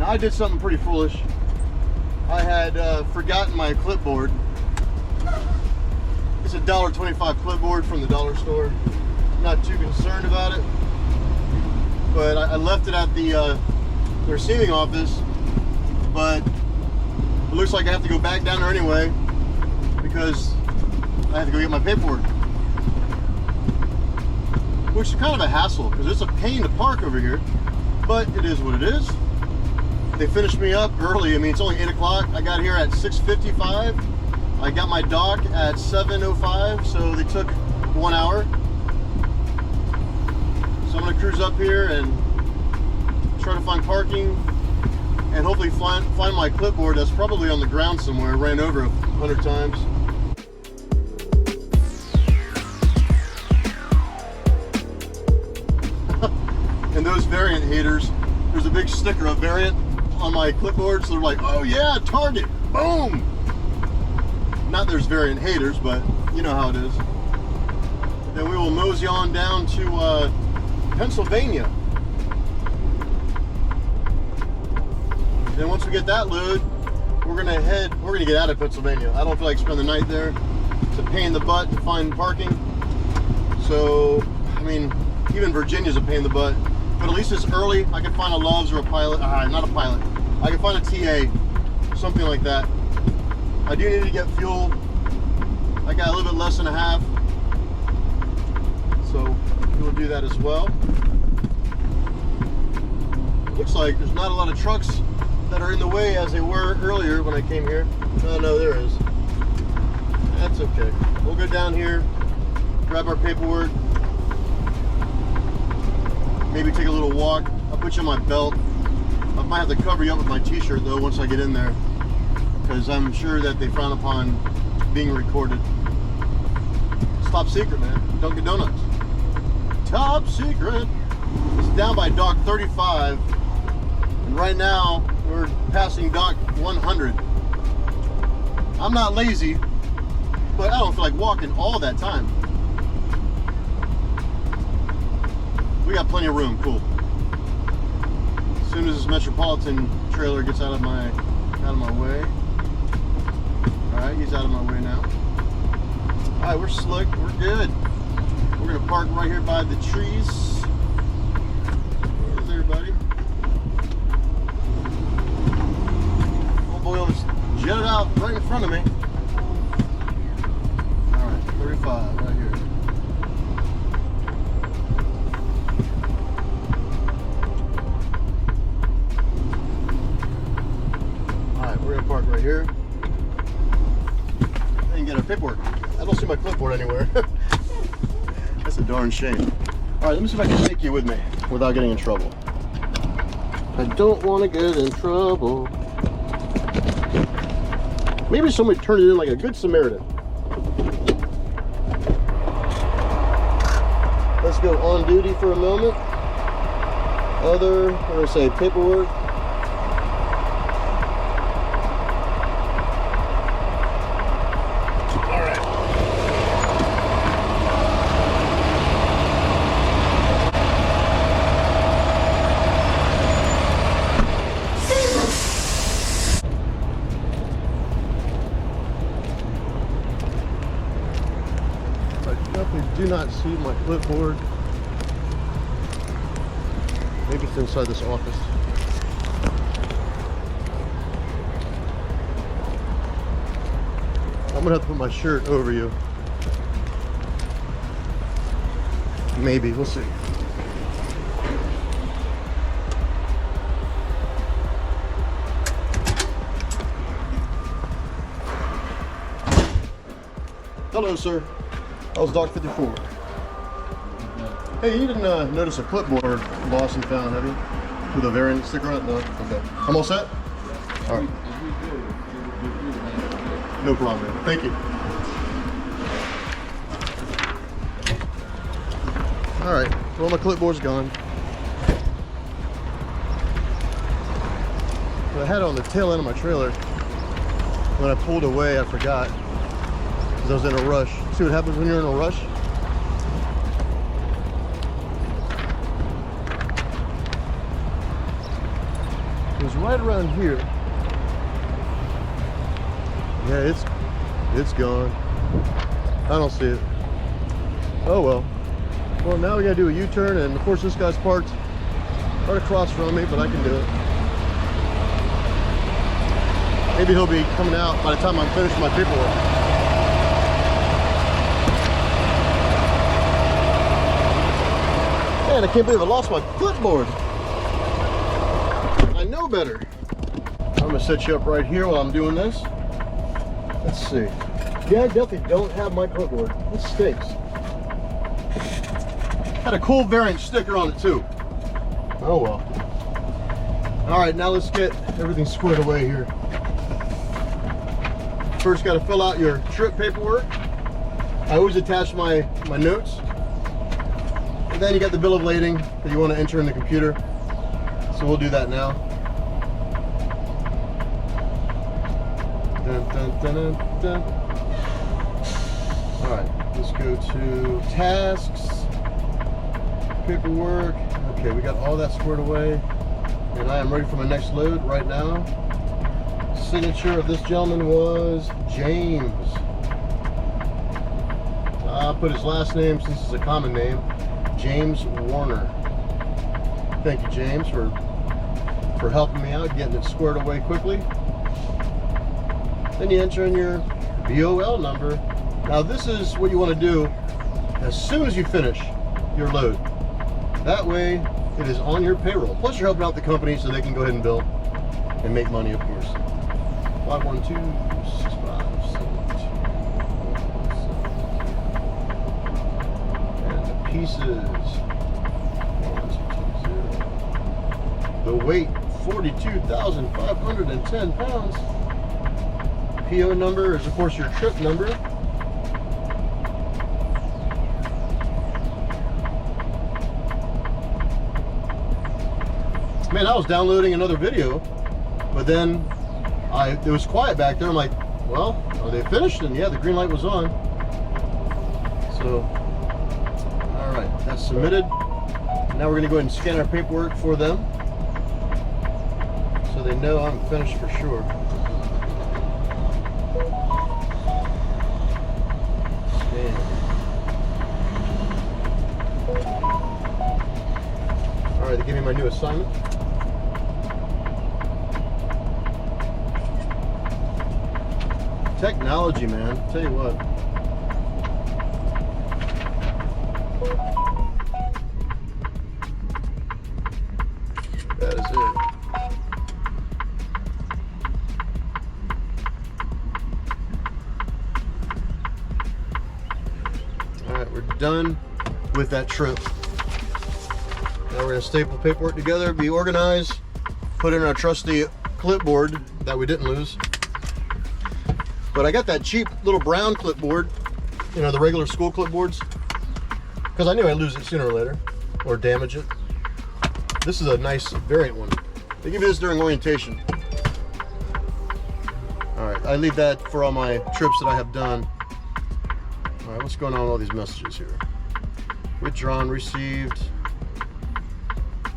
Now, I did something pretty foolish. I had forgotten my clipboard. It's a $1.25 clipboard from the dollar store. I'm not too concerned about it, but I left it at the receiving office. But it looks like I have to go back down there anyway because I have to go get my paperwork, which is kind of a hassle because it's a pain to park over here. But it is what it is. They finished me up early. I mean, it's only 8 o'clock. I got here at 6:55. I got my dock at 7:05, so they took 1 hour. So I'm gonna cruise up here and try to find parking and hopefully find my clipboard that's probably on the ground somewhere. I ran over 100 times. And those variant haters, there's a big sticker of variant on my clipboard, so they're like, oh yeah, Target, boom. Not there's variant haters, but you know how it is. Then we will mosey on down to Pennsylvania. Then once we get that load, we're gonna get out of Pennsylvania. I don't feel like spending the night there. It's a pain in the butt to find parking. So, I mean, even Virginia's a pain in the butt. But at least it's early. I can find a Love's or a Pilot. Not a Pilot. I can find a TA, something like that. I do need to get fuel. I got a little bit less than a half, so we'll do that as well. Looks like there's not a lot of trucks that are in the way as they were earlier when I came here. Oh no, there is. That's okay. We'll go down here, grab our paperwork, maybe take a little walk. I'll put you on my belt. I might have to cover you up with my t-shirt though once I get in there, because I'm sure that they frown upon being recorded. It's top secret, man. Dunkin' Donuts. Top secret. It's down by dock 35, and right now we're passing dock 100. I'm not lazy, but I don't feel like walking all that time. We got plenty of room. Cool. As soon as this Metropolitan trailer gets out of my way. All right, he's out of my way now. All right, we're slick. We're good. We're gonna park right here by the trees. Where's everybody? Oh boy, almost jetted out right in front of me. All right, 35 right here. We're gonna park right here and get our paperwork. I don't see my clipboard anywhere. That's a darn shame. All right, let me see if I can take you with me without getting in trouble. I don't want to get in trouble. Maybe somebody turned it in like a good Samaritan. Let's go on duty for a moment. Other, I'm gonna say paperwork. Do not see my clipboard. Maybe it's inside this office. I'm gonna have to put my shirt over you. Maybe, we'll see. Hello, sir. I was dock 54. Hey, you didn't notice a clipboard Lawson found, have you? With a variant sticker on it? No? Okay. I'm all set? All right. No problem, man. Thank you. All right. Well, my clipboard's gone. But I had it on the tail end of my trailer. When I pulled away, I forgot. Because I was in a rush. See what happens when you're in a rush? was right around here. Yeah, it's gone. I don't see it. Oh well. Well, now we gotta do a U-turn, and of course this guy's parked right across from me, but I can do it. Maybe he'll be coming out by the time I'm finished my paperwork. Man, I can't believe I lost my clipboard. I know better. I'm gonna set you up right here while I'm doing this. Let's see. Yeah, I definitely don't have my clipboard. This stinks. Had a cool variant sticker on it too. Oh well. All right, now let's get everything squared away here. First, got to fill out your trip paperwork. I always attach my notes. And then you got the bill of lading that you want to enter in the computer. So we'll do that now. Dun, dun, dun, dun, dun. All right, let's go to tasks, paperwork. Okay, we got all that squared away, and I am ready for my next load right now. Signature of this gentleman was James. I'll put his last name since it's a common name, James Warner. Thank you, James, for helping me out, getting it squared away quickly. Then you enter in your BOL number. Now this is what you want to do as soon as you finish your load. That way it is on your payroll. Plus you're helping out the company so they can go ahead and bill and make money, of course. 512-657. And the pieces. 1220. The weight, 42,510 pounds. PO number is of course your trip number. Man, I was downloading another video, but then it was quiet back there. I'm like, well, are they finished? And yeah, the green light was on. So, all right, that's submitted. Now we're gonna go ahead and scan our paperwork for them, so they know I'm finished for sure. Scan. All right, they gave me my new assignment. Technology, man. Tell you what. That is it. All right, we're done with that trip. Now we're gonna staple paperwork together, be organized, put in our trusty clipboard that we didn't lose. But I got that cheap little brown clipboard, you know, the regular school clipboards, because I knew I'd lose it sooner or later, or damage it. This is a nice variant one. They give you this during orientation. All right, I leave that for all my trips that I have done. All right, what's going on with all these messages here? Withdrawn, received.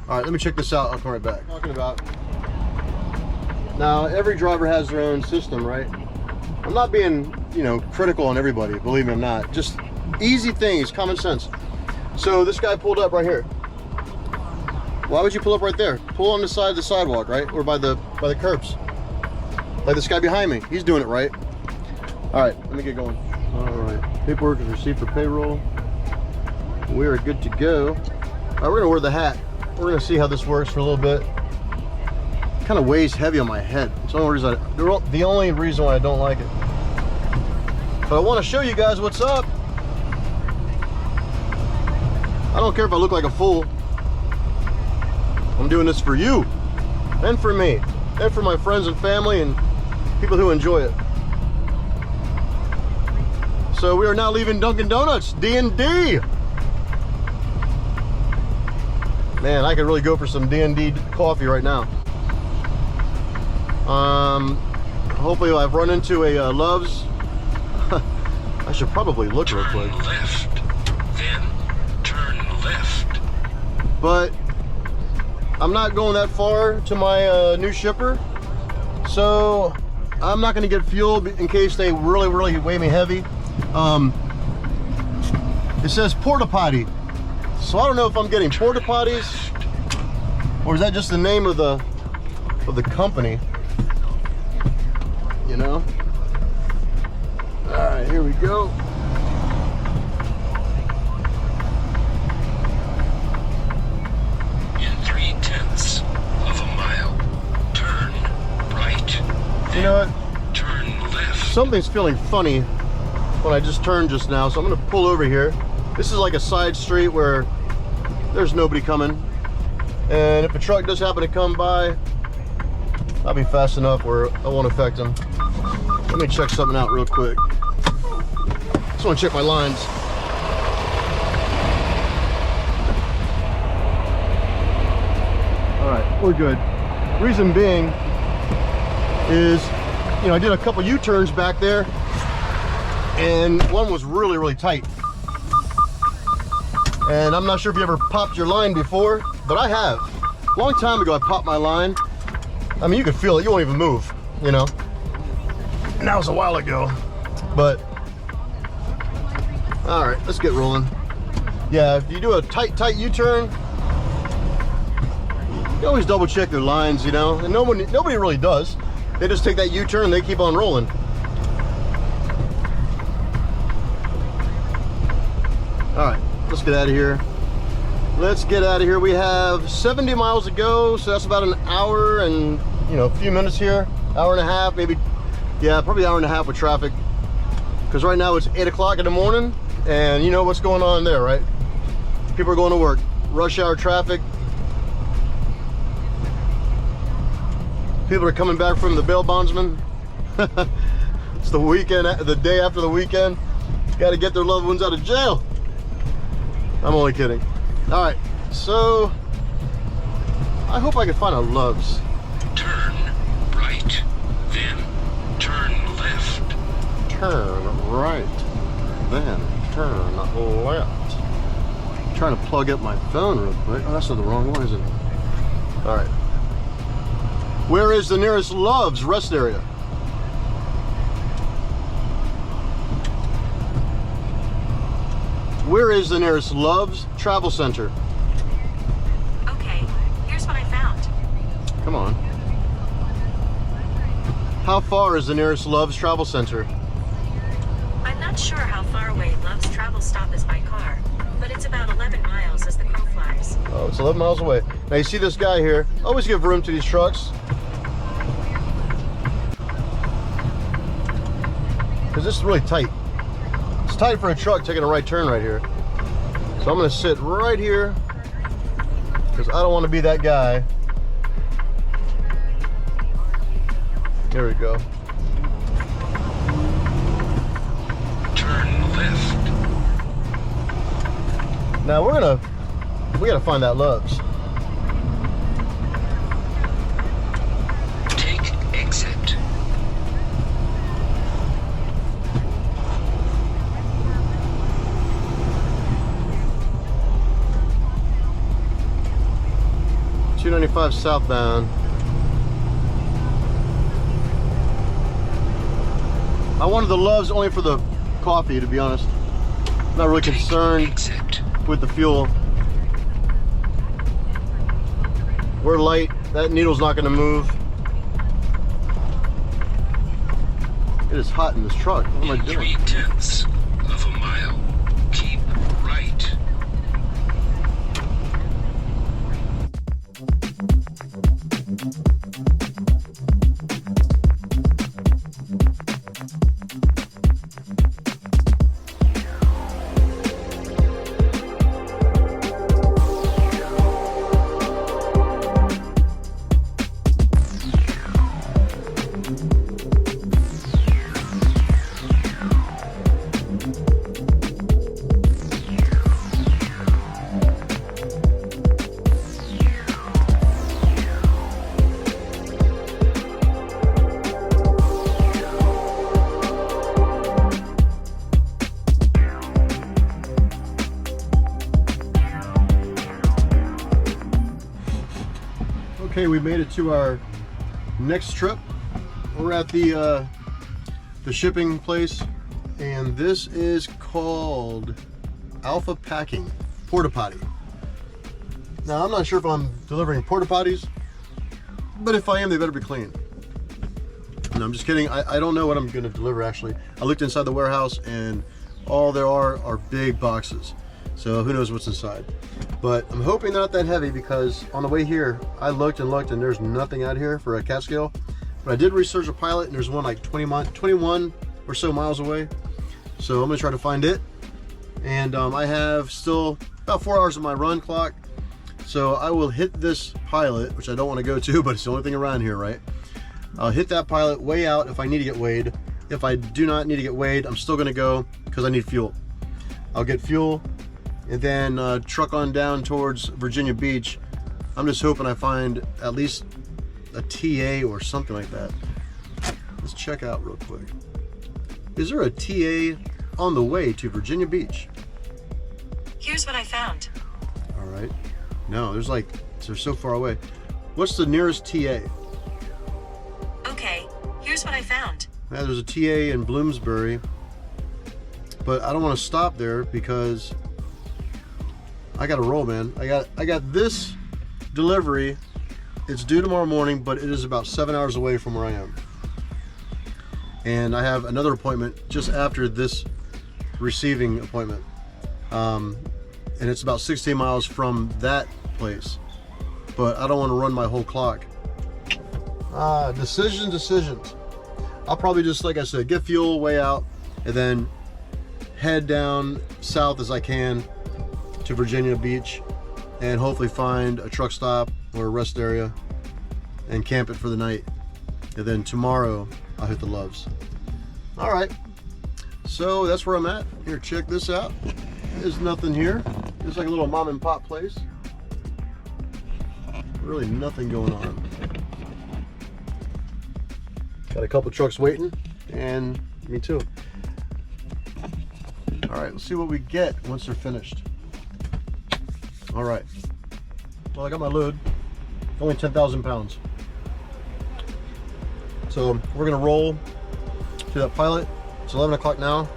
All right, let me check this out. I'll come right back. Talking about, now every driver has their own system, right? I'm not being, you know, critical on everybody, believe me, I'm not. Just easy things, common sense. So this guy pulled up right here. Why would you pull up right there? Pull on the side of the sidewalk, right? Or by the curbs. Like this guy behind me, he's doing it right. All right, let me get going. All right, paperwork is received for payroll. We are good to go. All right, we're gonna wear the hat. We're gonna see how this works for a little bit. Kind of weighs heavy on my head. It's the only reason why I don't like it. But I want to show you guys what's up. I don't care if I look like a fool. I'm doing this for you, and for me, and for my friends and family and people who enjoy it. So we are now leaving Dunkin' Donuts, D&D. Man, I could really go for some D&D coffee right now. Hopefully I've run into a Love's. I should probably look real quick. Turn left, then turn left. But I'm not going that far to my new shipper, so I'm not going to get fuel in case they really weigh me heavy. It says porta potty, so I don't know if I'm getting porta potties or is that just the name of the company, you know. All right, here we go. In 3/10 of a mile, turn right. You know what? Turn left. Something's feeling funny when I just turned just now, so I'm gonna pull over here. This is like a side street where there's nobody coming, and if a truck does happen to come by, I'll be fast enough where I won't affect them. Let me check something out real quick. Just want to check my lines. All right, we're good. Reason being is, you know, I did a couple U-turns back there, and one was really tight. And I'm not sure if you ever popped your line before, but I have. A long time ago, I popped my line. I mean, you could feel it, you won't even move, you know? And that was a while ago, but all right, let's get rolling. Yeah, if you do a tight U-turn, you always double check their lines, you know? And nobody really does. They just take that U-turn and they keep on rolling. All right, let's get out of here. Let's get out of here. We have 70 miles to go, so that's about an hour and, you know, a few minutes here. Hour and a half, maybe. Yeah, probably an hour and a half with traffic. Because right now it's 8 o'clock in the morning, and you know what's going on there, right? People are going to work. Rush hour traffic. People are coming back from the bail bondsman. It's the weekend, the day after the weekend. Got to get their loved ones out of jail. I'm only kidding. All right, so I hope I can find a Love's. Turn right, then turn left. Turn right, then turn left. I'm trying to plug up my phone real quick. Oh, that's not the wrong one, is it? All right. Where is the nearest Love's rest area? Where is the nearest Love's Travel Center? Okay, here's what I found. Come on. How far is the nearest Love's Travel Center? I'm not sure how far away Love's travel stop is by car, but it's about 11 miles as the crow flies. Oh, it's 11 miles away. Now you see this guy here. Always give room to these trucks, because this is really tight. It's tight for a truck taking a right turn right here. So I'm gonna sit right here because I don't want to be that guy. Here we go. Turn left. Now we gotta find that Love's. Take exit. .295 southbound. I wanted the Love's only for the coffee, to be honest. Not really concerned with the fuel. We're light. That needle's not going to move. It is hot in this truck. What am I doing? 3/10 of a mile. Keep right. we made it to our next trip. We're at the shipping place, and this is called Alpha Packing Porta Potty. Now, I'm not sure if I'm delivering porta potties, but if I am, they better be clean. No, I'm just kidding. I don't know what I'm going to deliver, actually. I looked inside the warehouse, and all there are big boxes. So who knows what's inside. But I'm hoping they're not that heavy, because on the way here, I looked and looked, and there's nothing out here for a cat scale. But I did research a Pilot, and there's one like 21 or so miles away. So I'm going to try to find it. And I have still about 4 hours of my run clock. So I will hit this Pilot, which I don't want to go to, but it's the only thing around here, right? I'll hit that Pilot, weigh out if I need to get weighed. If I do not need to get weighed, I'm still going to go because I need fuel. I'll get fuel and then truck on down towards Virginia Beach. I'm just hoping I find at least a TA or something like that. Let's check out real quick. Is there a TA on the way to Virginia Beach? Here's what I found. All right. No, they're so far away. What's the nearest TA? Okay, here's what I found. Yeah, there's a TA in Bloomsbury, but I don't want to stop there because I got to roll, man. I got this delivery. It's due tomorrow morning, but it is about 7 hours away from where I am. And I have another appointment just after this receiving appointment. And it's about 16 miles from that place. But I don't want to run my whole clock. Decisions. I'll probably just, like I said, get fuel, way out, and then head down south as I can to Virginia Beach, and hopefully find a truck stop or a rest area and camp it for the night. And then tomorrow I'll hit the Loves. All right, so that's where I'm at. Here, check this out. There's nothing here. It's like a little mom and pop place. Really nothing going on. Got a couple trucks waiting, and me too. All right, let's see what we get once they're finished. All right. Well, I got my load. Only 10,000 pounds. So we're gonna roll to that Pilot. It's 11 o'clock now.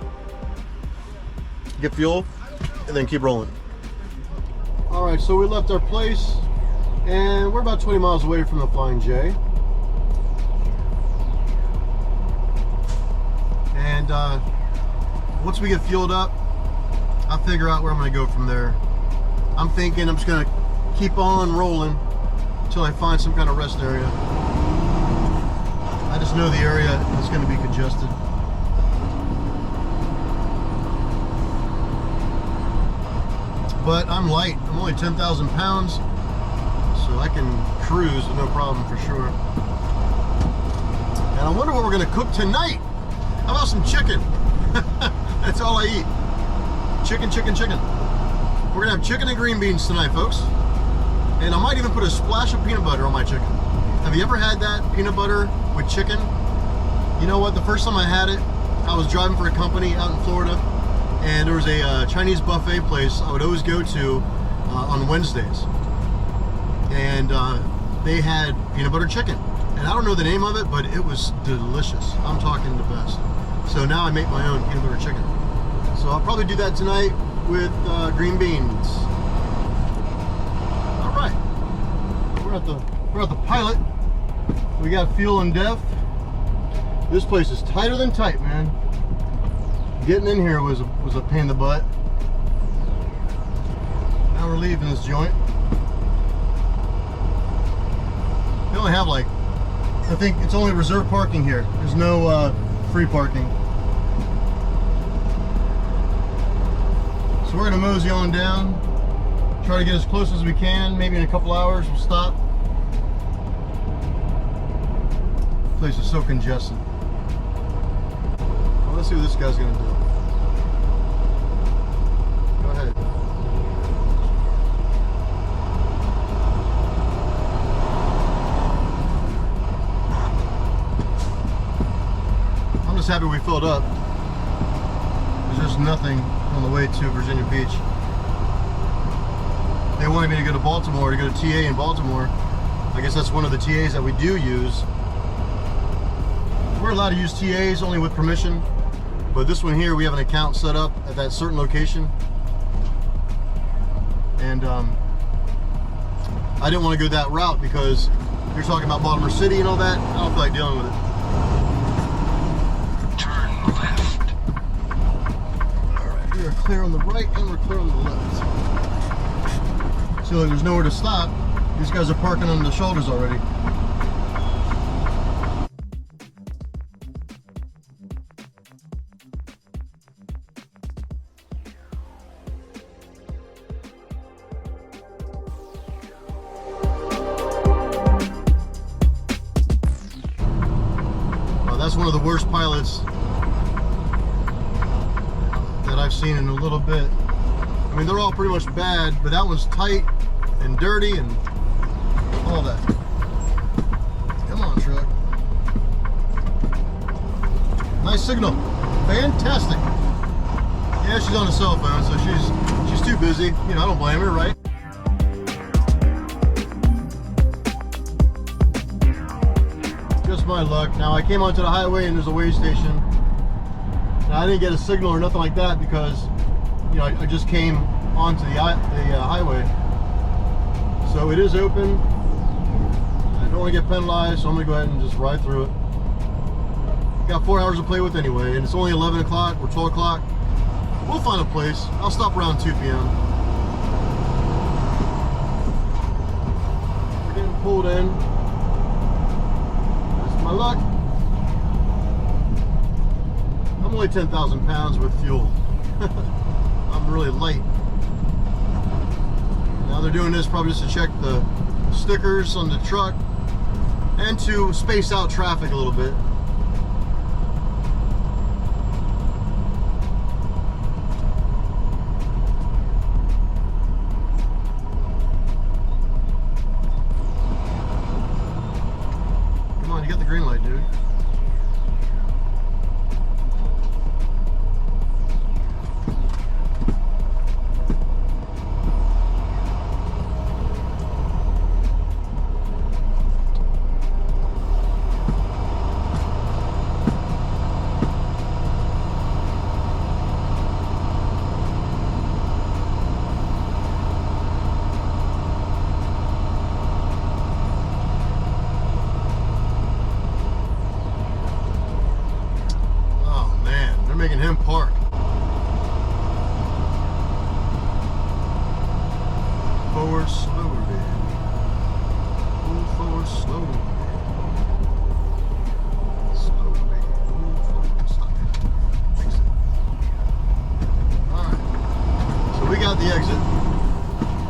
Get fuel, and then keep rolling. All right, so we left our place, and we're about 20 miles away from the Flying J. And once we get fueled up, I'll figure out where I'm going to go from there. I'm thinking I'm just going to keep on rolling until I find some kind of rest area. I just know the area is going to be congested. But I'm light. I'm only 10,000 pounds, so I can cruise with no problem for sure. And I wonder what we're going to cook tonight. How about some chicken? That's all I eat. Chicken. We're gonna have chicken and green beans tonight, folks. And I might even put a splash of peanut butter on my chicken. Have you ever had that, peanut butter with chicken? You know what, the first time I had it, I was driving for a company out in Florida, and there was a Chinese buffet place I would always go to on Wednesdays. And they had peanut butter chicken. And I don't know the name of it, but it was delicious. I'm talking the best. So now I make my own peanut butter chicken. So I'll probably do that tonight with green beans. All right, we're at the Pilot. We got fuel and def. This place is tighter than tight, man. Getting in here was a pain in the butt. Now we're leaving this joint. They only have like, I think it's only reserved parking here. There's no free parking. So we're gonna mosey on down, try to get as close as we can. Maybe in a couple hours we'll stop. The place is so congested. Well, let's see what this guy's gonna do. Go ahead. I'm just happy we filled up. There's just nothing on the way to Virginia Beach. They wanted me to go to Baltimore, to go to TA in Baltimore, I guess that's one of the TAs that we do use. We're allowed to use TAs only with permission, but this one here, we have an account set up at that certain location. And I didn't want to go that route because you're talking about Baltimore City and all that. I don't feel like dealing with it. Turn left. Alright, we are clear on the right and we're clear on the left. So like, there's nowhere to stop. These guys are parking on the shoulders already. That's one of the worst pilots that I've seen in a little bit. I mean, they're all pretty much bad, but that one's tight and dirty and all that. Come on, truck. Nice signal. Fantastic. Yeah, she's on a cell phone, so she's too busy. You know, I don't blame her, right? Just my luck. Now I came onto the highway and there's a way station. Now I didn't get a signal or nothing like that because, you know, I just came onto the highway. So it is open. I don't want to get penalized, so I'm gonna go ahead and just ride through it. Got 4 hours to play with anyway, and it's only 11 o'clock or 12 o'clock. We'll find a place. I'll stop around 2 p.m. We're getting pulled in. My luck. I'm only 10,000 pounds with fuel. I'm really light. Now they're doing this probably just to check the stickers on the truck and to space out traffic a little bit. You got the green light, dude. Making him park. Forward slowly. Move forward slowly. Slowly. Move forward slowly. Fix it. Alright. So we got the exit.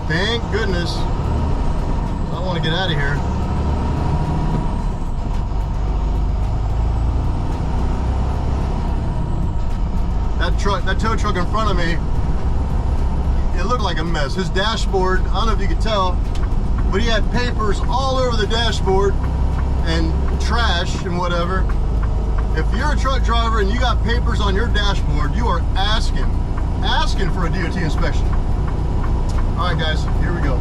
Thank goodness. I want to get out of here. That tow truck in front of me, it looked like a mess. His dashboard, I don't know if you could tell, but he had papers all over the dashboard and trash and whatever. If you're a truck driver and you got papers on your dashboard, you are asking for a DOT inspection. All right, guys, here we go.